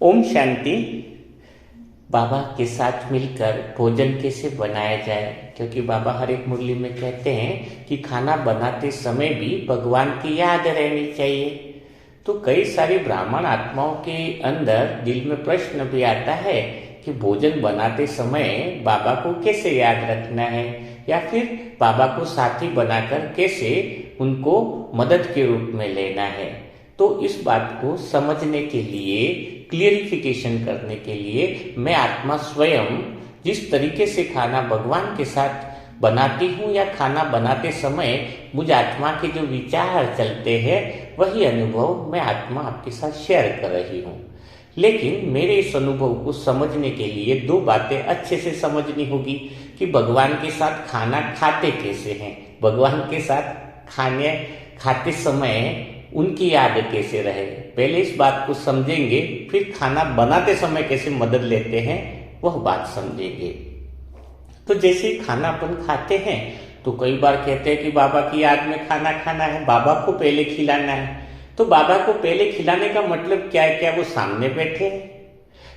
ओम शांति। बाबा के साथ मिलकर भोजन कैसे बनाया जाए, क्योंकि बाबा हर एक मुरली में कहते हैं कि खाना बनाते समय भी भगवान की याद रहनी चाहिए। तो कई सारी ब्राह्मण आत्माओं के अंदर दिल में प्रश्न भी आता है कि भोजन बनाते समय बाबा को कैसे याद रखना है, या फिर बाबा को साथी बनाकर कैसे उनको मदद के रूप में लेना है। तो इस बात को समझने के लिए, क्लियरिफिकेशन करने के लिए मैं आत्मा स्वयं जिस तरीके से खाना भगवान के साथ बनाती हूँ या खाना बनाते समय मुझ आत्मा के जो विचार चलते हैं वही अनुभव मैं आत्मा आपके साथ शेयर कर रही हूँ। लेकिन मेरे इस अनुभव को समझने के लिए दो बातें अच्छे से समझनी होगी कि भगवान के साथ खाना खाते कैसे हैं, भगवान के साथ खाते समय उनकी याद कैसे रहे। पहले इस बात को समझेंगे, फिर खाना बनाते समय कैसे मदद लेते हैं वह बात समझेंगे। तो जैसे खाना अपन खाते हैं तो कई बार कहते हैं कि बाबा की याद में खाना खाना है, बाबा को पहले खिलाना है। तो बाबा को पहले खिलाने का मतलब क्या है? क्या वो सामने बैठे हैं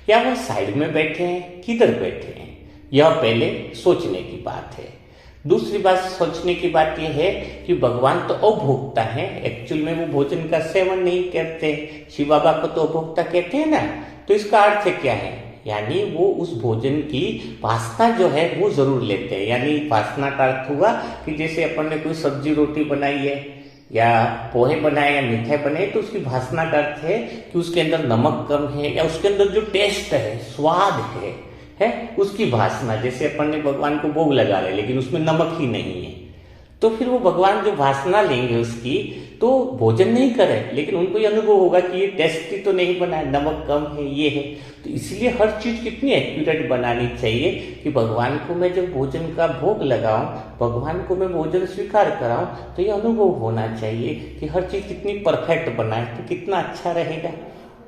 या वो साइड में बैठे हैं, किधर बैठे हैं, यह पहले सोचने की बात है। दूसरी बात सोचने की बात यह है कि भगवान तो अभोक्ता है, एक्चुअल में वो भोजन का सेवन नहीं करते। शिव बाबा को तो अभोक्ता कहते हैं ना। तो इसका अर्थ क्या है? यानी वो उस भोजन की वासना जो है वो जरूर लेते हैं। यानी वासना का अर्थ हुआ कि जैसे अपन ने कोई सब्जी रोटी बनाई है या पोहे बनाए या मिठाई बनाई, तो उसकी वासना का अर्थ है कि उसके अंदर नमक कम है या उसके अंदर जो टेस्ट है, स्वाद है उसकी वासना। जैसे अपन ने भगवान को भोग लगा रहे लेकिन उसमें नमक ही नहीं है, तो फिर वो भगवान जो वासना लेंगे उसकी, तो भोजन नहीं करे लेकिन उनको ये अनुभव होगा कि ये टेस्टी तो नहीं बना है, नमक कम है, ये है। तो इसलिए हर चीज कितनी एक्यूरेट बनानी चाहिए कि भगवान को मैं जब भोजन का भोग लगाऊं, भगवान को मैं भोजन स्वीकार कराऊं, तो ये अनुभव होना चाहिए कि हर चीज कितनी परफेक्ट बनाए तो कितना अच्छा रहेगा।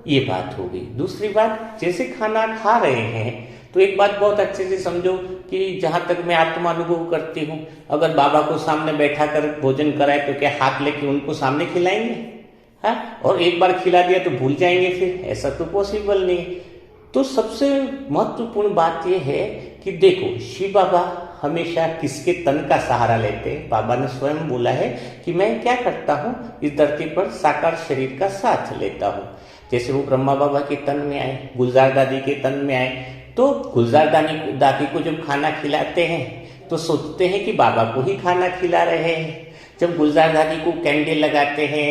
ये बात हो गई। दूसरी बात, जैसे खाना खा रहे हैं तो एक बात बहुत अच्छे से समझो कि जहां तक मैं आत्मा अनुभव करती हूँ, अगर बाबा को सामने बैठा कर भोजन कराए तो क्या हाथ लेके उनको सामने खिलाएंगे? हाँ, और एक बार खिला दिया तो भूल जाएंगे? फिर ऐसा तो पॉसिबल नहीं। तो सबसे महत्वपूर्ण बात यह है कि देखो, शिव बाबा हमेशा किसके तन का सहारा लेते हैं? बाबा ने स्वयं बोला है कि मैं क्या करता हूँ, इस धरती पर साकार शरीर का साथ लेता हूँ। जैसे वो ब्रह्मा बाबा के तन में आए, गुलजार दादी के तन में आए, तो गुलजार दादी को जब खाना खिलाते हैं तो सोचते हैं कि बाबा को ही खाना खिला रहे हैं। जब गुलजार दादी को कैंडल लगाते हैं,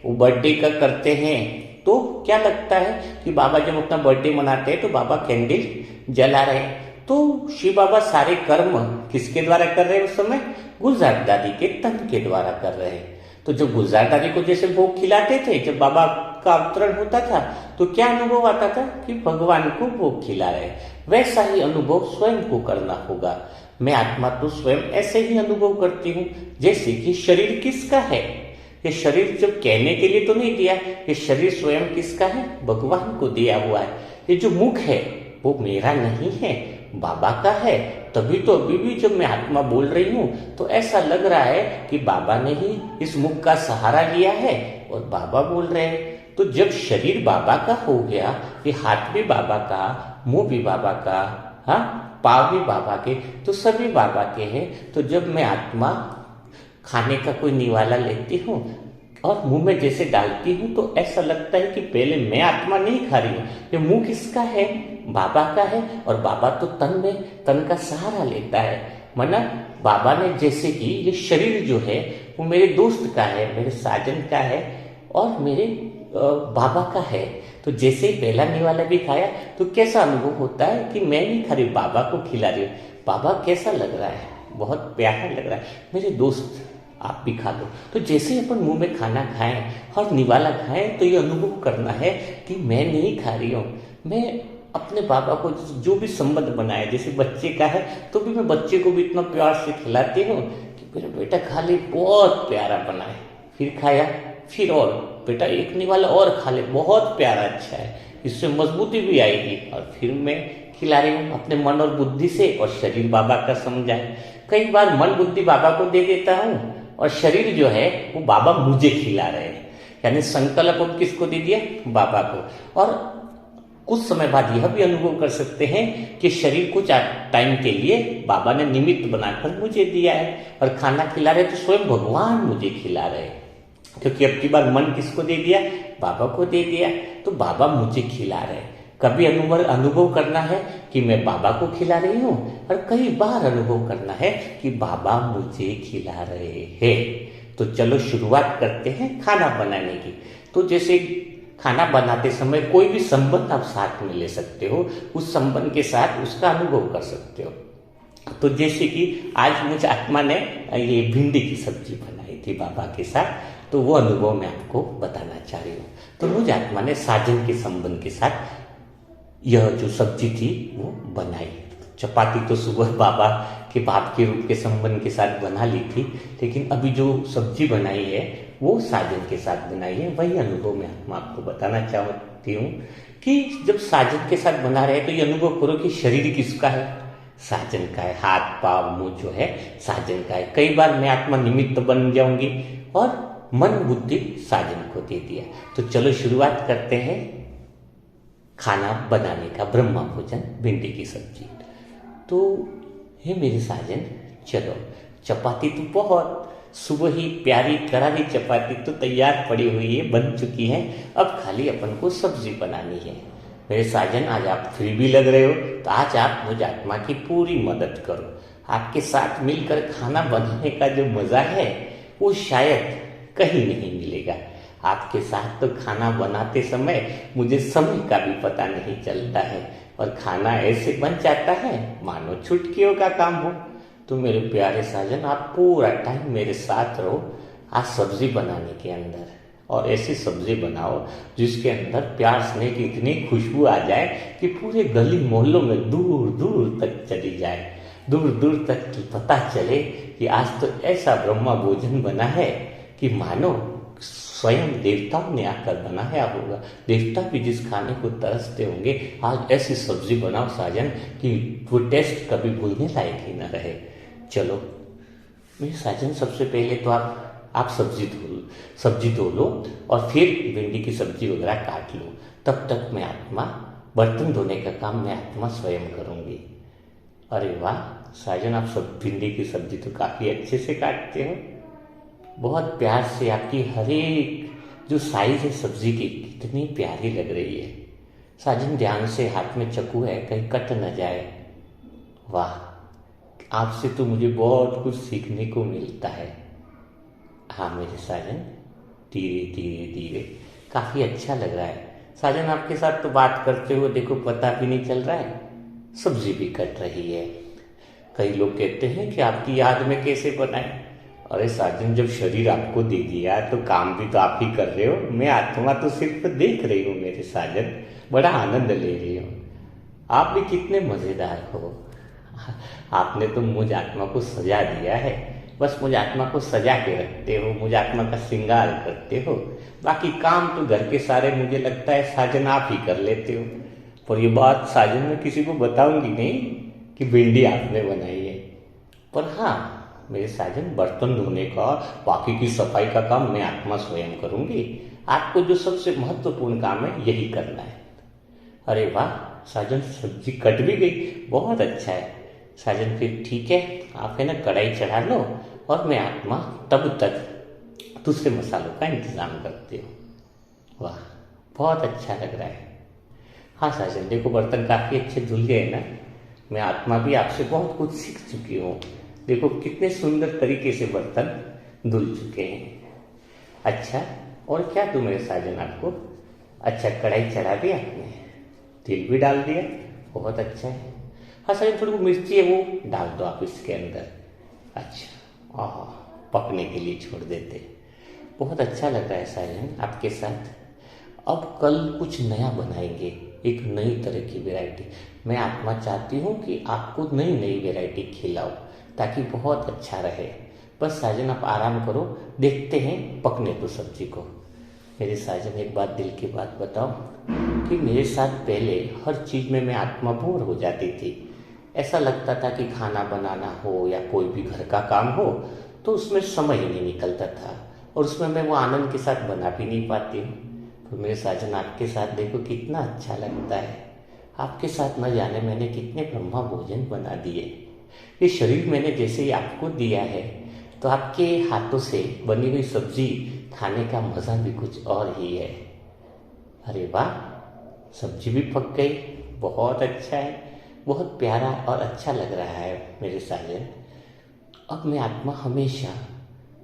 वो बर्थडे का करते हैं, तो क्या लगता है कि बाबा जब अपना बर्थडे मनाते हैं तो बाबा कैंडल जला रहे हैं। तो शिव बाबा सारे कर्म किसके द्वारा कर रहे हैं? उस समय गुलजार दादी के तन के द्वारा कर रहे हैं। तो जब गुलजार दादी को जैसे भोग खिलाते थे, जब बाबा का अवतरण होता था, तो क्या अनुभव आता था कि भगवान को भोग खिला रहे। वैसा ही अनुभव स्वयं को करना होगा। मैं आत्मा तो स्वयं ऐसे ही अनुभव करती हूँ जैसे कि शरीर किसका है। ये शरीर जब कहने के लिए तो नहीं दिया, ये शरीर स्वयं किसका है? भगवान को दिया हुआ है। ये जो मुख है वो मेरा नहीं है, बाबा का है। तभी तो अभी भी जब मैं आत्मा बोल रही हूँ तो ऐसा लग रहा है कि बाबा ने ही इस मुख का सहारा लिया है और बाबा बोल रहे हैं। तो जब शरीर बाबा का हो गया, ये हाथ भी बाबा का, मुंह भी बाबा का, हाँ, पाँव भी बाबा के, तो सभी बाबा के हैं। तो जब मैं आत्मा खाने का कोई निवाला लेती हूँ और मुंह में जैसे डालती हूँ तो ऐसा लगता है कि पहले मैं आत्मा नहीं खा रही हूँ, ये मुंह किसका है? बाबा का है। और बाबा तो तन का सहारा लेता है। मना बाबा ने जैसे कि ये शरीर जो है वो मेरे दोस्त का है, मेरे साजन का है और मेरे बाबा का है। तो जैसे ही पहला निवाला भी खाया तो कैसा अनुभव होता है कि मैं नहीं खा रही, बाबा को खिला रही हूँ। बाबा कैसा लग रहा है? बहुत प्यारा लग रहा है, मेरे दोस्त आप भी खा लो। तो जैसे अपन मुंह में खाना खाएं और निवाला खाएं तो ये अनुभव करना है कि मैं नहीं खा रही हूँ, मैं अपने बाबा को जो भी संबंध बनाए, जैसे बच्चे का है तो भी मैं बच्चे को भी इतना प्यार से खिलाती हूँ कि मेरा बेटा खा ले, बहुत प्यारा बना है। फिर खाया, फिर और बेटा एक निवाला और खा ले, बहुत प्यारा, अच्छा है, इससे मजबूती भी आएगी। और फिर मैं खिला रही हूँ अपने मन और बुद्धि से, और शरीर बाबा का समझाए। कई बार मन बुद्धि बाबा को दे देता हूँ और शरीर जो है वो बाबा मुझे खिला रहे हैं। यानी संकल्प अब किसको दे दिया? बाबा को। और कुछ समय बाद यह भी अनुभव कर सकते हैं कि शरीर कुछ टाइम के लिए बाबा ने निमित्त बनाकर मुझे दिया है, और खाना खिला रहे तो स्वयं भगवान मुझे खिला रहे हैं, क्योंकि अब की बार मन किसको दे दिया? बाबा को दे दिया, तो बाबा मुझे खिला रहे हैं। कभी अनुभव करना है कि मैं बाबा को खिला रही हूँ, और कई बार अनुभव करना है कि बाबा मुझे खिला रहे हैं। तो चलो शुरुआत करते हैं खाना बनाने की। तो जैसे खाना बनाते समय कोई भी संबंध आप साथ में ले सकते हो, उस संबंध के साथ उसका अनुभव कर सकते हो। तो जैसे कि आज मुझे आत्मा ने ये भिंडी की सब्जी बनाई थी बाबा के साथ, तो वो अनुभव मैं आपको बताना चाह रही हूँ। तो मुझे आत्मा ने साजन के संबंध के साथ यह जो सब्जी थी वो बनाई। चपाती तो सुबह बाबा के बाप के रूप के संबंध के साथ बना ली थी, लेकिन अभी जो सब्जी बनाई है वो साजन के साथ बनाई है। वही अनुभव मैं आपको बताना चाहती हूँ कि जब साजन के साथ बना रहे तो ये अनुभव करो कि शरीर किसका है? साजन का है। हाथ पाँव मुंह जो है साजन का है। कई बार मैं आत्मा निमित्त बन जाऊंगी और मन बुद्धि साजन को दे दिया। तो चलो शुरुआत करते हैं खाना बनाने का, ब्रह्मा भोजन भिंडी की सब्जी। तो हे मेरे साजन, चलो चपाती तो बहुत सुबह ही प्यारी करारी चपाती तो तैयार पड़ी हुई है, बन चुकी है, अब खाली अपन को सब्जी बनानी है। मेरे साजन, आज आप फ्री भी लग रहे हो, तो आज आप मुझे आत्मा की पूरी मदद करो। आपके साथ मिलकर खाना बनाने का जो मजा है वो शायद कहीं नहीं मिलेगा। आपके साथ तो खाना बनाते समय मुझे समय का भी पता नहीं चलता है, और खाना ऐसे बन जाता है मानो चुटकियों का काम हो। तो मेरे प्यारे साजन, आप पूरा टाइम मेरे साथ रहो आज सब्जी बनाने के अंदर, और ऐसी सब्जी बनाओ जिसके अंदर प्यार स्नेह की इतनी खुशबू आ जाए कि पूरे गली मोहल्लों में दूर दूर तक चली जाए, दूर दूर तक की पता चले कि आज तो ऐसा ब्रह्मा भोजन बना है कि मानो स्वयं देवताओं ने आकर बनाया होगा। देवता भी जिस खाने को तरसते होंगे, आज ऐसी सब्जी बनाओ साजन कि वो टेस्ट कभी भूलने लायक ही न रहे। चलो मेरे साजन, सबसे पहले तो आप सब्जी धो लो और फिर भिंडी की सब्जी वगैरह काट लो। तब तक मैं आत्मा बर्तन धोने का काम मैं आत्मा स्वयं करूंगी। अरे वाह साजन, आप सब भिंडी की सब्जी तो काफी अच्छे से काटते हो, बहुत प्यार से। आपकी हर एक जो साइज है सब्जी की कितनी प्यारी लग रही है। साजन ध्यान से, हाथ में चाकू है, कहीं कट न जाए। वाह, आपसे तो मुझे बहुत कुछ सीखने को मिलता है। हाँ मेरे साजन, धीरे धीरे धीरे, काफी अच्छा लग रहा है साजन। आपके साथ तो बात करते हुए देखो पता भी नहीं चल रहा है, सब्जी भी कट रही है। कई लोग कहते हैं कि आपकी याद में कैसे बनाए। अरे साजन, जब शरीर आपको दे दिया तो काम भी तो आप ही कर रहे हो, मैं आत्मा तो सिर्फ देख रही हूँ मेरे साजन, बड़ा आनंद ले रही हूँ। आप भी कितने मजेदार हो। आपने तो मुझ आत्मा को सजा दिया है, बस मुझ आत्मा को सजा के रखते हो, मुझ आत्मा का श्रृंगार करते हो। बाकी काम तो घर के सारे मुझे लगता है साजन आप ही कर लेते हो। पर ये बात साजन मैं किसी को बताऊंगी नहीं कि भिंडी आपने बनाई है। पर हाँ मेरे साजन, बर्तन धोने का, बाकी की सफाई का काम मैं आत्मा स्वयं करूंगी। आपको जो सबसे महत्वपूर्ण काम है यही करना है। अरे वाह साजन, सब्जी कट भी गई, बहुत अच्छा है साजन। फिर ठीक है, आप है ना कढ़ाई चढ़ा लो और मैं आत्मा तब तक दूसरे मसालों का इंतजाम करती हूँ। वाह बहुत अच्छा लग रहा है। हाँ साजन, देखो बर्तन काफी अच्छे धुल गए ना। मैं आत्मा भी आपसे बहुत कुछ सीख चुकी हूँ। देखो कितने सुंदर तरीके से बर्तन धुल चुके हैं। अच्छा, और क्या दूं मेरे साजन आपको? अच्छा, कढ़ाई चढ़ा दी आपने, तेल भी डाल दिया, बहुत अच्छा है। हाँ साजन, थोड़ी वो मिर्ची है वो डाल दो आप इसके अंदर। अच्छा, पकने के लिए छोड़ देते। बहुत अच्छा लग रहा है साजन आपके साथ। अब कल कुछ नया बनाएंगे, एक नई तरह की वैरायटी। मैं आत्मा चाहती हूँ कि आपको नई नई वैरायटी खिलाओ ताकि बहुत अच्छा रहे। बस साजन आप आराम करो, देखते हैं पकने दो सब्जी को। मेरे साजन, एक बात दिल की बात बताओ कि मेरे साथ पहले हर चीज में मैं आत्मा बोर हो जाती थी। ऐसा लगता था कि खाना बनाना हो या कोई भी घर का काम हो तो उसमें समय ही नहीं निकलता था, और उसमें मैं वो आनंद के साथ बना भी नहीं पाती हूँ। तो मेरे साजन आपके साथ देखो कितना अच्छा लगता है। आपके साथ न जाने मैंने कितने ब्रह्मा भोजन बना दिए। ये शरीर मैंने जैसे ही आपको दिया है तो आपके हाथों से बनी हुई सब्जी खाने का मज़ा भी कुछ और ही है। अरे वाह, सब्जी भी पक गई, बहुत अच्छा है, बहुत प्यारा और अच्छा लग रहा है मेरे साजन। अब मैं आत्मा हमेशा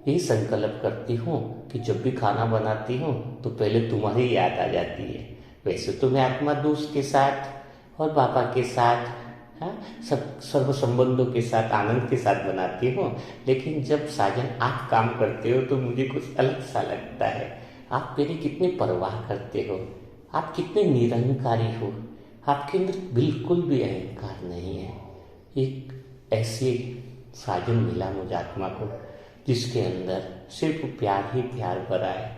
यही संकल्प करती हूँ कि जब भी खाना बनाती हूँ तो पहले तुम्हारी याद आ जाती है। वैसे तो मैं आत्मा दोस्त के साथ और बाबा के साथ, हाँ, सब सर्व संबंधों के साथ आनंद के साथ बनाती हूँ, लेकिन जब साजन आप काम करते हो तो मुझे कुछ अलग सा लगता है। आप मेरी कितनी परवाह करते हो, आप कितने निरंकारी हो, आपके अंदर बिल्कुल भी अहंकार नहीं है। एक ऐसी साजन मिला मुझे आत्मा को जिसके अंदर सिर्फ प्यार ही प्यार भरा है,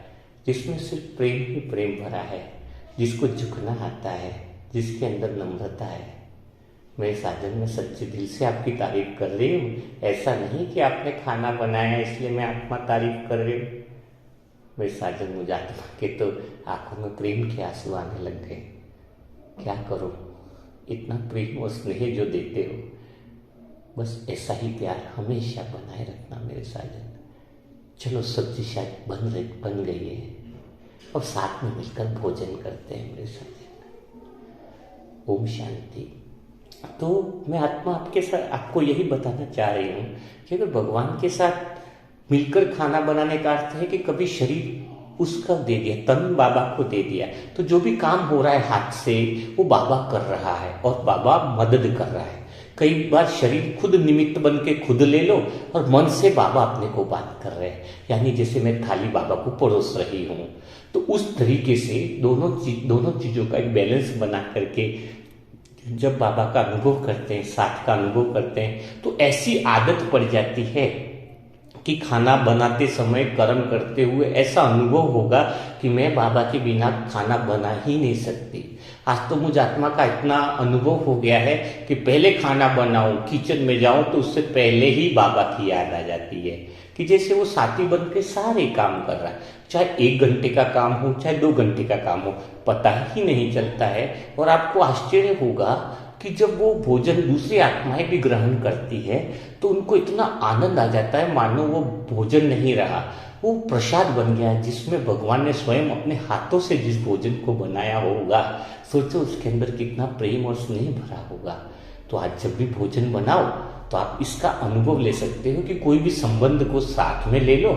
जिसमें सिर्फ प्रेम ही प्रेम भरा है, जिसको झुकना आता है, जिसके अंदर नम्रता है। मेरे साजन में सच्चे दिल से आपकी तारीफ कर रही हूँ। ऐसा नहीं कि आपने खाना बनाया इसलिए मैं आत्मा तारीफ कर रही हूँ। मेरे साजन, मुझे आत्मा के तो आंखों में प्रेम के आंसू आने लग गए। क्या करूँ, इतना प्रेम और स्नेह जो देते हो, बस ऐसा ही प्यार हमेशा बनाए रखना मेरे साजन। चलो सब्जी शायद बन गई है, अब साथ में मिलकर भोजन करते हैं मेरे साजन। ओम शांति। तो मैं आत्मा आपके साथ आपको यही बताना चाह रही हूँ कि अगर भगवान के साथ मिलकर खाना बनाने का अर्थ है कि कभी शरीर उसका दे दिया, तन बाबा को दे दिया, तो जो भी काम हो रहा है हाथ से वो बाबा कर रहा है और बाबा मदद कर रहा है। कई बार शरीर खुद निमित्त बन के खुद ले लो और मन से बाबा अपने को बात कर रहे हैं, यानी जैसे मैं थाली बाबा को परोस रही हूँ। तो उस तरीके से दोनों चीज़ों का एक बैलेंस बना करके जब बाबा का अनुभव करते हैं, साथ का अनुभव करते हैं, तो ऐसी आदत पड़ जाती है कि खाना बनाते समय कर्म करते हुए ऐसा अनुभव होगा कि मैं बाबा के बिना खाना बना ही नहीं सकती। आज तो मुझे आत्मा का इतना अनुभव हो गया है कि पहले खाना बनाऊं, किचन में जाऊं तो उससे पहले ही बाबा की याद आ जाती है कि जैसे वो साथी बन के सारे काम कर रहा है। चाहे 1 घंटे का काम हो, चाहे 2 घंटे का काम हो, पता ही नहीं चलता है। और आपको आश्चर्य होगा कि जब वो भोजन दूसरी आत्माएं भी ग्रहण करती है तो उनको इतना आनंद आ जाता है मानो वो भोजन नहीं रहा, वो प्रसाद बन गया है जिसमें भगवान ने स्वयं अपने हाथों से जिस भोजन को बनाया होगा। सोचो उसके अंदर कितना प्रेम और स्नेह भरा होगा। तो आज जब भी भोजन बनाओ तो आप इसका अनुभव ले सकते हो कि कोई भी संबंध को साथ में ले लो